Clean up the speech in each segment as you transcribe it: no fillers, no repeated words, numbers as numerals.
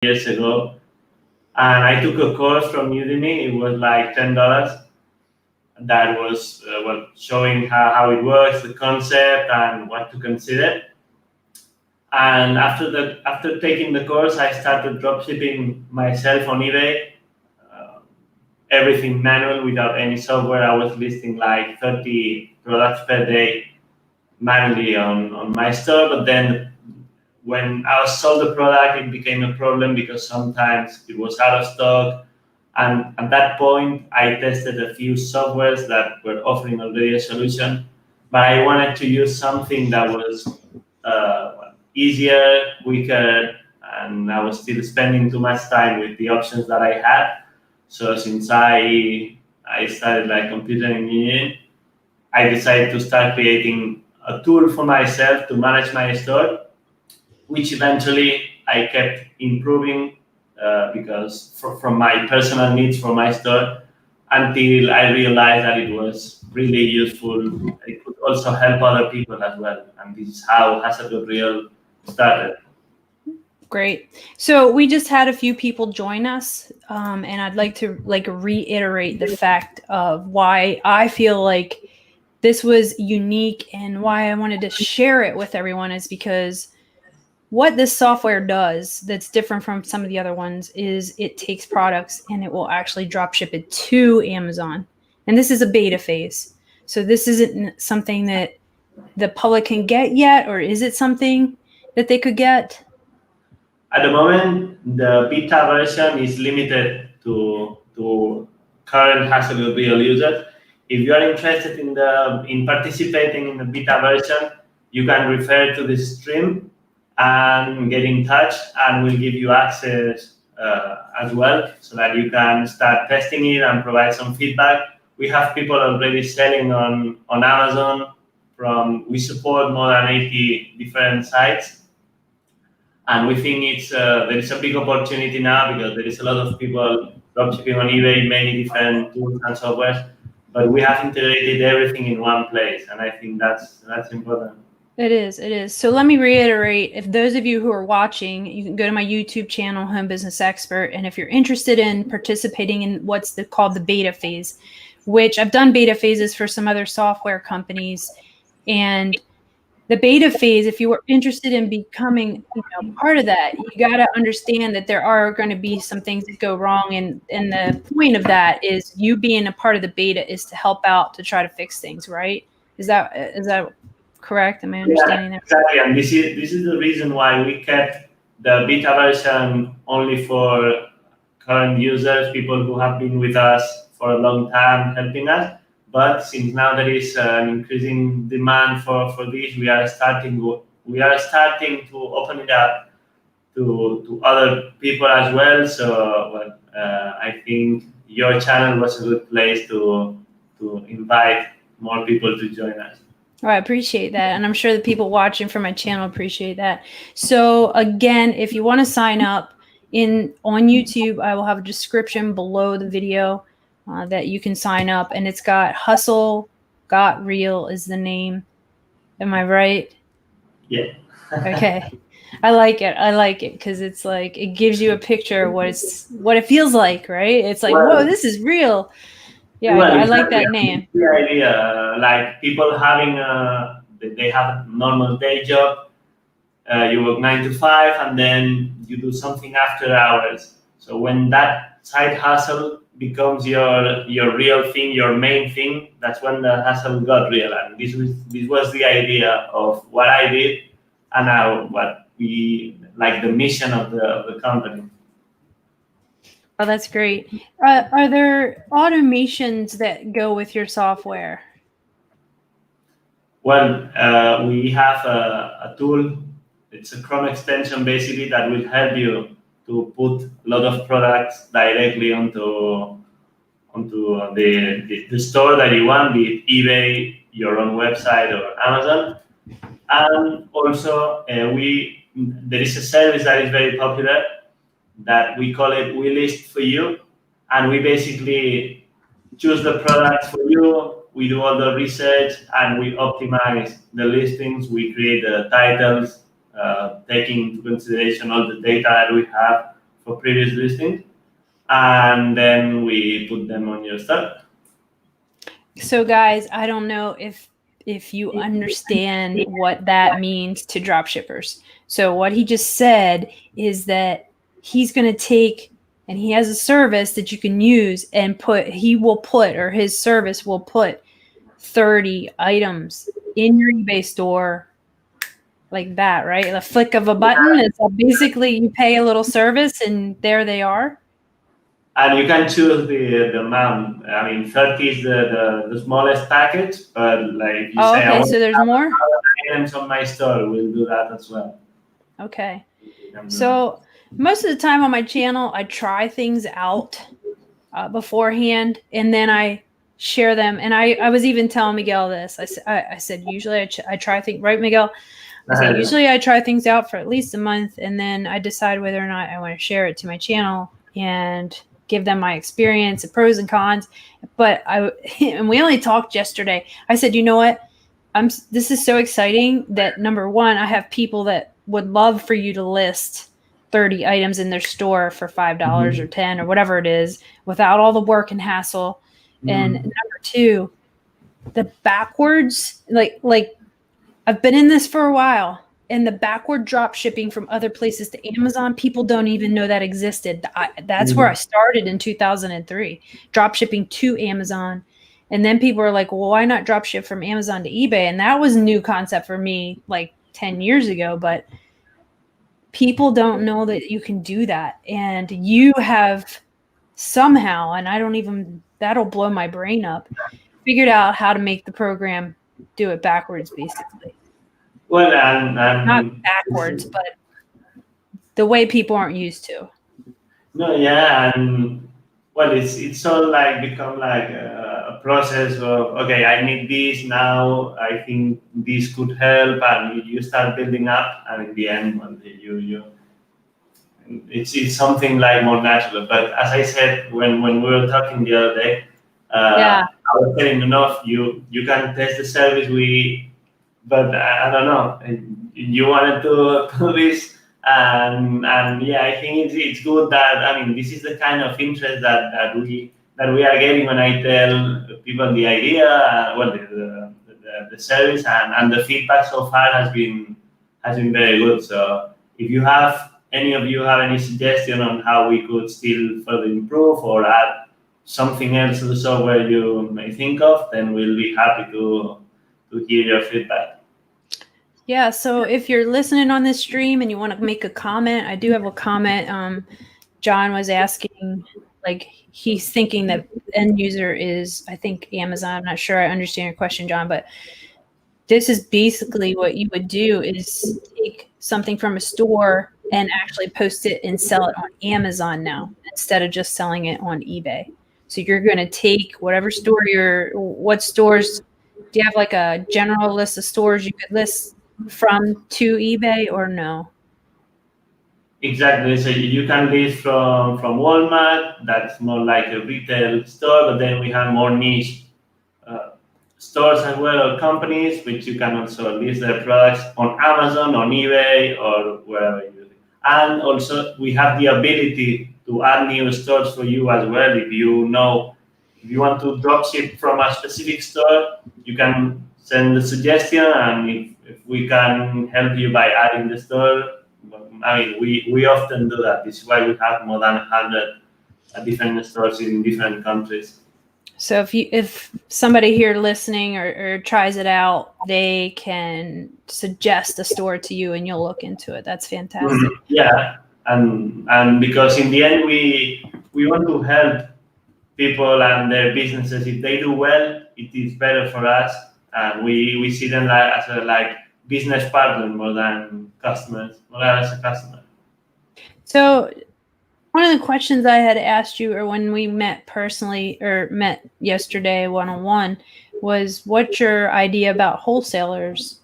years ago, and I took a course from Udemy. It was like $10. That was showing how it works, the concept, and what to consider. And after taking the course, I started dropshipping myself on eBay. Uh, Everything manual without any software. I was listing like 30 products per day manually on my store. But then when I sold the product, it became a problem because sometimes it was out of stock. And at that point, I tested a few softwares that were offering already a solution, but I wanted to use something that was easier, quicker, and I was still spending too much time with the options that I had. So since I started like computer engineering, I decided to start creating a tool for myself to manage my store, which eventually I kept improving because from my personal needs for my store, until I realized that it was really useful. It could also help other people as well. And this is how Hasselblad Real started. Great. So we just had a few people join us, and I'd like to reiterate the fact of why I feel like this was unique and why I wanted to share it with everyone is because what this software does that's different from some of the other ones is it takes products and it will actually drop ship it to Amazon. And this is a beta phase. So this isn't something that the public can get yet, or is it something that they could get? At the moment, the beta version is limited to current Hasselblad Real users. If you are interested in participating in the beta version, you can refer to this stream and get in touch, and we'll give you access as well, so that you can start testing it and provide some feedback. We have people already selling on Amazon. We support more than 80 different sites, and we think there is a big opportunity now because there is a lot of people dropshipping on eBay, many different tools and software, but we have integrated everything in one place, and I think that's important. It is. It is. So let me reiterate, if those of you who are watching, you can go to my YouTube channel, Home Business Expert. And if you're interested in participating in what's called the beta phase, which I've done beta phases for some other software companies. And the beta phase, if you are interested in becoming part of that, you got to understand that there are going to be some things that go wrong. And the point of that is you being a part of the beta is to help out to try to fix things, right? Is that correct? Am I understanding that? Exactly, and this is the reason why we kept the beta version only for current users, people who have been with us for a long time helping us. But since now there is an increasing demand for this, we are starting to open it up to other people as well. So I think your channel was a good place to invite more people to join us. Oh, I appreciate that. And I'm sure the people watching from my channel appreciate that. So again, if you want to sign up on YouTube, I will have a description below the video that you can sign up. And it's got Hustle Got Real is the name. Am I right? Yeah. Okay. I like it. I like it because it's like it gives you a picture of what it feels like, right? It's like, whoa, this is real. Yeah, I like that name. The idea, like people having they have a normal day job. You work 9 to 5, and then you do something after hours. So when that side hustle becomes your real thing, your main thing, that's when the hustle got real. And this was the idea of what I did, and now what we like the mission of the company. Oh, that's great. Are there automations that go with your software? Well, we have a tool. It's a Chrome extension basically that will help you to put a lot of products directly onto the store that you want, be it eBay, your own website, or Amazon. And also, there is a service that is very popular that we call it We List for You, and we basically choose the products for you. We do all the research and we optimize the listings. We create the titles, taking into consideration all the data that we have for previous listings, and then we put them on your store. So guys, I don't know if you understand what that means to drop shippers. So what he just said is that he's going to take, and he has a service that you can use and his service will put 30 items in your eBay store like that, right? The flick of a button. It's basically you pay a little service and there they are. And you can choose the amount. I mean, 30 is the smallest package, but like you say, okay, so there's more items on my store, we'll do that as well. Okay. So most of the time on my channel, I try things out beforehand, and then I share them. And I was even telling Miguel this. I said usually I try things, right, Miguel? I said usually I try things out for at least a month, and then I decide whether or not I want to share it to my channel and give them my experience, the pros and cons. But and we only talked yesterday. I said, you know what? This is so exciting that number one, I have people that would love for you to list 30 items in their store for $5 or 10 or whatever it is without all the work and hassle. And number two, the backwards, like I've been in this for a while, and the backward drop shipping from other places to Amazon, people don't even know that existed. That's where I started in 2003, drop shipping to Amazon. And then people were like, well, why not drop ship from Amazon to eBay? And that was a new concept for me like 10 years ago, but people don't know that you can do that. And you have somehow, and that'll blow my brain up, figured out how to make the program do it backwards, basically. Well, and not backwards, but the way people aren't used to. No, yeah, and well, it's all like become like a process of, okay, I need this now. I think this could help, and you start building up, and in the end, well, it's something like more natural. But as I said when we were talking the other day, I was telling enough. You can test the service but I don't know. You wanted to do this, and yeah, I think it's good that, I mean, this is the kind of interest that we are getting when I tell people the idea, the service, and the feedback so far has been very good. So if any of you have any suggestion on how we could still further improve or add something else to the software you may think of, then we'll be happy to hear your feedback. Yeah, so if you're listening on this stream and you want to make a comment, I do have a comment. John was asking, like, he's thinking that end user is, I think, Amazon. I'm not sure I understand your question, John, but this is basically what you would do is take something from a store and actually post it and sell it on Amazon now instead of just selling it on eBay. So you're going to take whatever store what stores, do you have like a general list of stores you could list from to eBay or no? Exactly. So you can list from Walmart. That's more like a retail store, but then we have more niche stores as well, or companies, which you can also list their products on Amazon, on eBay, or wherever you do. And also we have the ability to add new stores for you as well. If you want to drop ship from a specific store, you can send the suggestion, and if we can help you by adding the store, I mean, we often do that. This is why we have more than 100 different stores in different countries. So if somebody here listening or tries it out, they can suggest a store to you and you'll look into it. That's fantastic. Yeah, and because in the end we want to help people and their businesses. If they do well, it is better for us, and we see them as a business partner more than customers, more than as a customer. So one of the questions I had asked you, or when we met personally or met yesterday one-on-one, was what's your idea about wholesalers?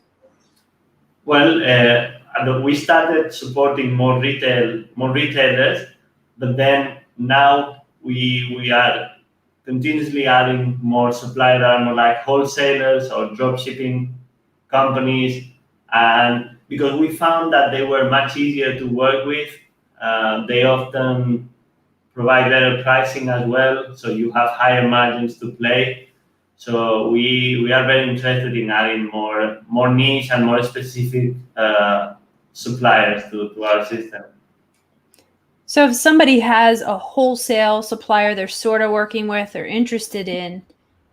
Well, we started supporting more retailers, but then now we are continuously adding more suppliers, more like wholesalers or drop shipping companies, and because we found that they were much easier to work with, They often provide better pricing as well, so you have higher margins to play. So we are very interested in adding more niche and more specific suppliers to our system. So if somebody has a wholesale supplier they're sort of working with or interested in,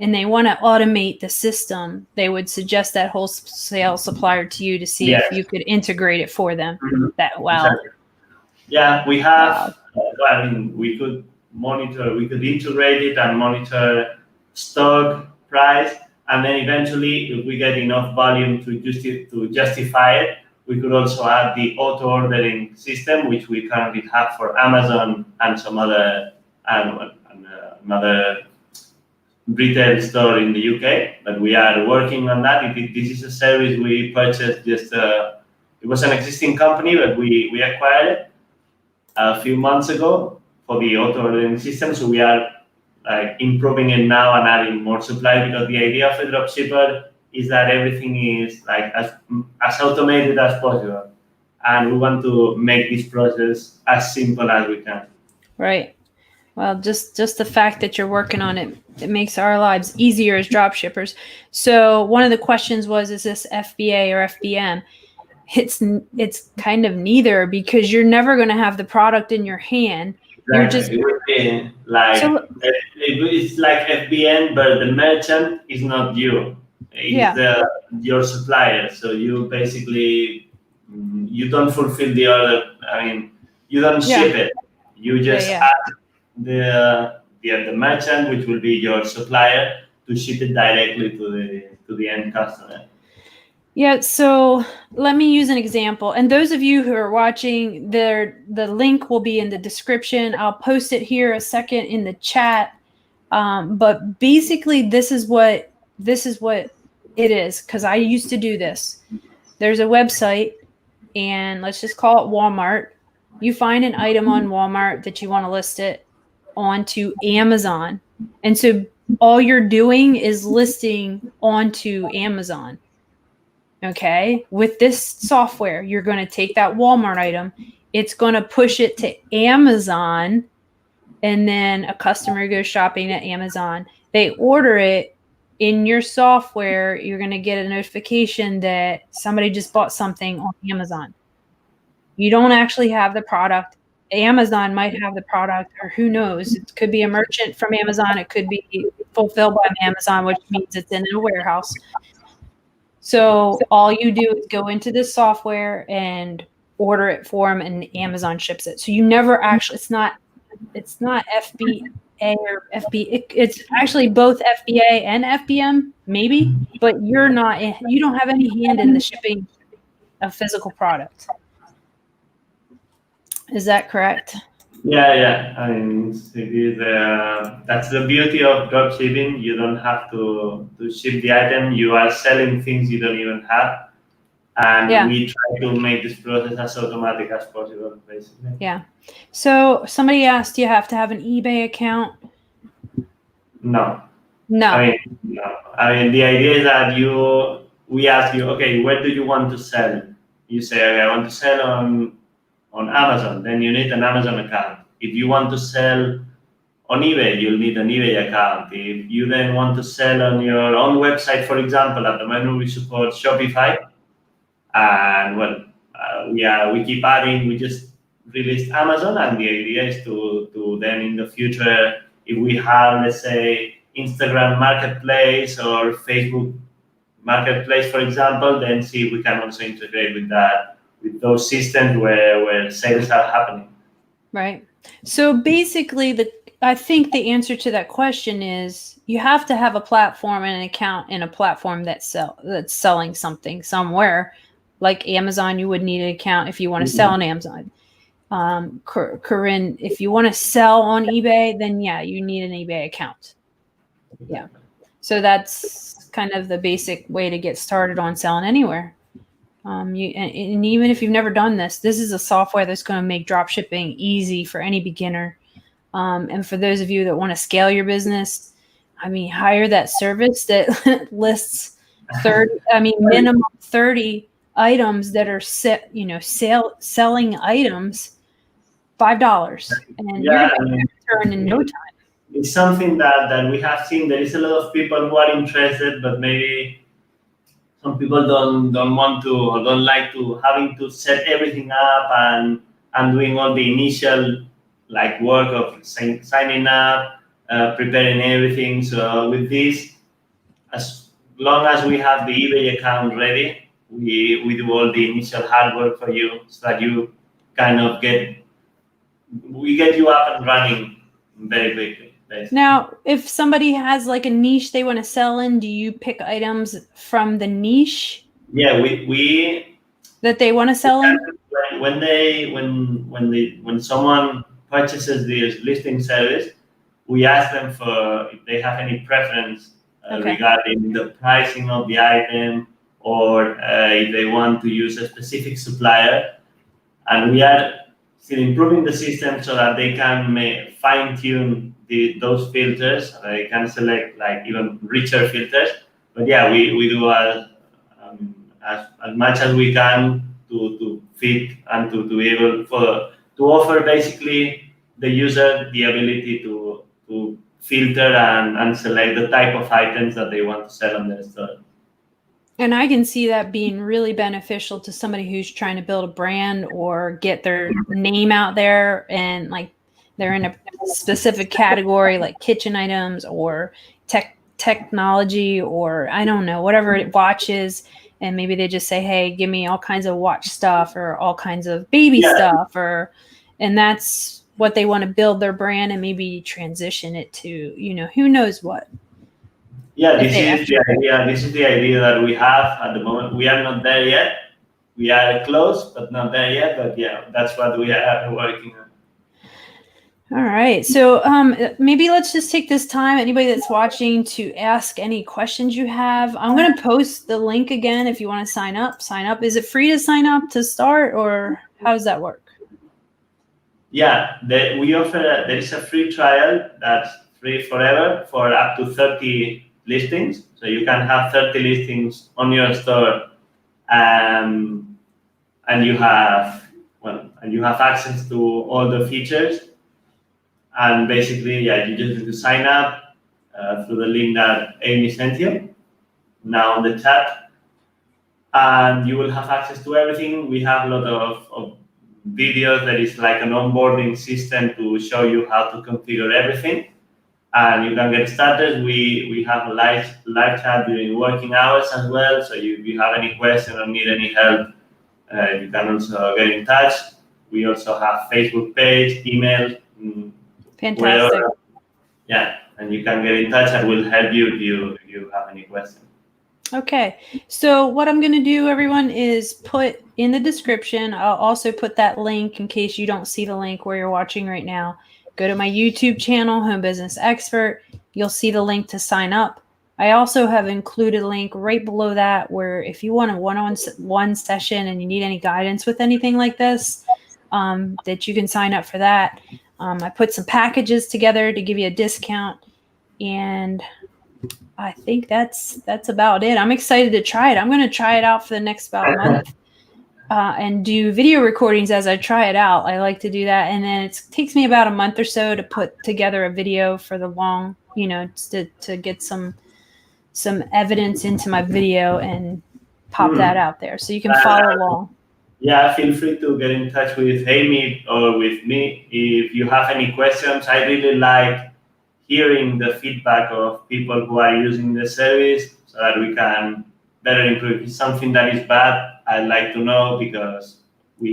and they want to automate the system, they would suggest that wholesale supplier to you to see if you could integrate it for them that well. Exactly. Yeah, we have, I mean, we could monitor, we could integrate it and monitor stock price, and then eventually, if we get enough volume to justify it, we could also add the auto ordering system, which we currently have for Amazon and some other another retail store in the UK. But we are working on that. This is a service we purchased just. It was an existing company, but we acquired it a few months ago for the auto ordering system. So we are improving it now and adding more supply, because the idea of a dropshipper is that everything is like as automated as possible, and we want to make this process as simple as we can. Right. Well, just the fact that you're working on it, it makes our lives easier as dropshippers. So one of the questions was, is this FBA or FBM? It's kind of neither, because you're never going to have the product in your hand. You're just it would be like it's like FBN, but the merchant is not you. It's your supplier. So you basically you don't fulfill the order. I mean, you don't ship it. You just ask the merchant, which will be your supplier, to ship it directly to the end customer. Yeah, so let me use an example. And those of you who are watching, the link will be in the description. I'll post it here a second in the chat. But basically, this is what it is, because I used to do this. There's a website, and let's just call it Walmart. You find an item on Walmart that you want to list it onto Amazon. And so all you're doing is listing onto Amazon. Okay, with this software, you're going to take that Walmart item, it's going to push it to Amazon, and then a customer goes shopping at Amazon. They order it in your software. You're going to get a notification that somebody just bought something on Amazon. You don't actually have the product. Amazon might have the product, or who knows? It could be a merchant from Amazon. It could be fulfilled by Amazon, which means it's in a warehouse. So all you do is go into this software and order it for them, and Amazon ships it. So you never actually, it's not FBA or FB. It's actually both FBA and FBM, maybe, but you don't have any hand in the shipping of physical product. Is that correct? Yeah. I mean, it is, that's the beauty of drop shipping. You don't have to ship the item. You are selling things you don't even have. And we try to make this process as automatic as possible, basically. Yeah. So somebody asked, do you have to have an eBay account? No. No. I mean, the idea is that we ask you, okay, where do you want to sell? You say, okay, I want to sell on Amazon. Then you need an Amazon account. If you want to sell on eBay, you'll need an eBay account. If you then want to sell on your own website, for example, at the moment we support Shopify. And we keep adding. We just released Amazon, and the idea is to then in the future, if we have, let's say, Instagram Marketplace or Facebook Marketplace, for example, then see if we can also integrate with that, with those systems where sales are happening. Right. So basically, I think the answer to that question is you have to have a platform and an account in a platform that's selling something somewhere. Like Amazon, you would need an account if you want to sell on Amazon. Corinne, if you want to sell on eBay, then you need an eBay account. Yeah. So that's kind of the basic way to get started on selling anywhere. And even if you've never done this is a software that's going to make drop shipping easy for any beginner. And for those of you that want to scale your business, I mean, hire that service that lists minimum 30 items that are selling items, $5, and you're Yeah, going to return in no time. it's something that we have seen. There is a lot of people who are interested, but maybe some people don't want to or don't like to having to set everything up and doing all the initial like work of signing up, preparing everything. So with this, as long as we have the eBay account ready, we do all the initial hard work for you so that you kind of we get you up and running very quickly. Basically. Now, if somebody has like a niche they want to sell in, do you pick items from the niche? Yeah, we that they want to sell in? When someone purchases this listing service, we ask them for if they have any preference regarding the pricing of the item, or if they want to use a specific supplier, and we are still improving the system so that they can fine-tune those filters. They can select like even richer filters. But yeah, we do as much as we can to fit and to be able to offer basically the user the ability to filter and select the type of items that they want to sell on their store. And I can see that being really beneficial to somebody who's trying to build a brand or get their name out there, and like they're in a specific category like kitchen items or technology, or I don't know, whatever it watches. And maybe they just say, hey, give me all kinds of watch stuff or all kinds of baby stuff, and that's what they want to build their brand and maybe transition it to, who knows what. Yeah, this is the idea. This is the idea that we have at the moment. We are not there yet. We are close, but not there yet. But yeah, that's what we are working on. All right. So maybe let's just take this time, anybody that's watching, to ask any questions you have. I'm going to post the link again if you want to sign up. Sign up. Is it free to sign up to start, or how does that work? Yeah, we offer, there is a free trial that's free forever for up to 30 listings. So you can have 30 listings on your store, and you have access to all the features. And basically, yeah, you just need to sign up through the link that Amy sent you now on the chat, and you will have access to everything. We have a lot of videos. That is like an onboarding system to show you how to configure everything, and you can get started. We have a live chat during working hours as well. So if you have any question or need any help, you can also get in touch. We also have Facebook page, email. Fantastic. Wherever, yeah, and you can get in touch and we'll help you if you have any questions. Okay, so what I'm going to do, everyone, is put in the description. I'll also put that link in case you don't see the link where you're watching right now. Go to my YouTube channel, Home Business Expert. You'll see the link to sign up. I also have included a link right below that where if you want a one-on-one session and you need any guidance with anything like this, that you can sign up for that. I put some packages together to give you a discount, and I think that's about it. I'm excited to try it. I'm going to try it out for the next about month and do video recordings as I try it out. I like to do that, and then it takes me about a month or so to put together a video for the long, to get some evidence into my video and pop that out there so you can follow along. Yeah, feel free to get in touch with Amy or with me if you have any questions. I really like hearing the feedback of people who are using the service so that we can better improve. If it's something that is bad, I'd like to know, because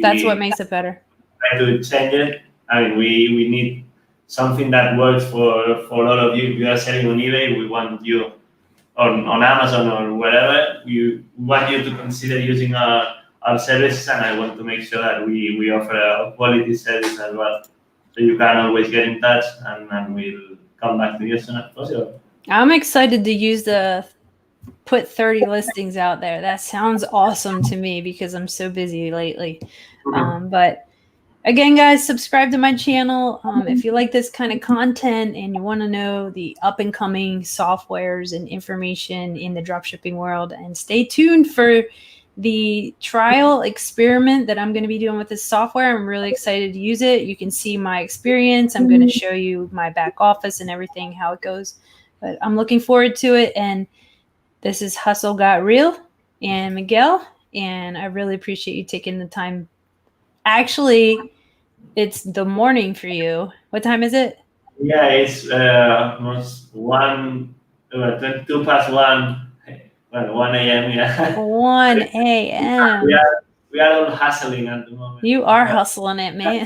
that's what makes it better. Try to change it. I mean, we need something that works for all of you. If you are selling on eBay, we want you, or on Amazon or wherever, we want you to consider using our services, and I want to make sure that we offer a quality service as well. So you can always get in touch, and we'll come back to you as soon as possible. I'm excited to use put 30 listings out there. That sounds awesome to me because I'm so busy lately. But again, guys, subscribe to my channel. If you like this kind of content and you want to know the up and coming softwares and information in the dropshipping world, and stay tuned for the trial experiment that I'm going to be doing with this software. I'm really excited to use it. You can see my experience. I'm going to show you my back office and everything, how it goes. But I'm looking forward to it. And this is Hustle Got Real and Miguel. And I really appreciate you taking the time. Actually, it's the morning for you. What time is it? Yeah, it's almost 22 past 1. Well, 1 a.m. Yeah. 1 a.m. We are all hustling at the moment. You are hustling it, man.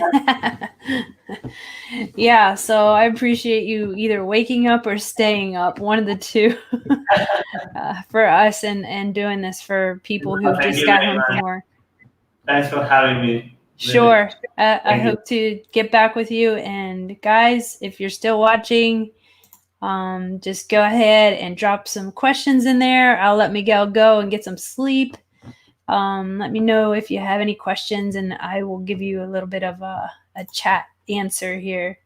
Yeah, so I appreciate you either waking up or staying up, one of the two, for us and doing this for people who Thank just you got very home from much. work. Thanks for having me. Sure. I Thank you. hope to get back with you. And guys, if you're still watching, just go ahead and drop some questions in there. I'll let Miguel go and get some sleep. Let me know if you have any questions, and I will give you a little bit of a chat answer here.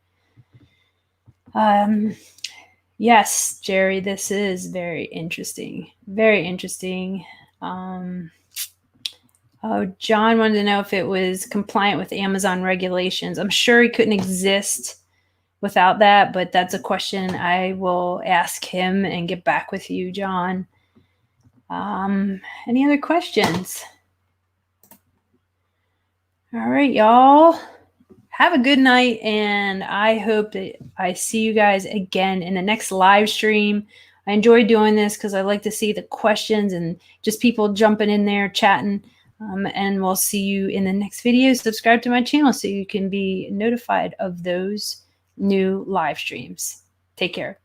Yes, Jerry, this is very interesting. Very interesting. Oh, John wanted to know if it was compliant with Amazon regulations. I'm sure he couldn't exist without that, but that's a question I will ask him and get back with you, John. Any other questions? All right, y'all. Have a good night, and I hope that I see you guys again in the next live stream. I enjoy doing this because I like to see the questions and just people jumping in there, chatting. And we'll see you in the next video. Subscribe to my channel so you can be notified of those new live streams. Take care.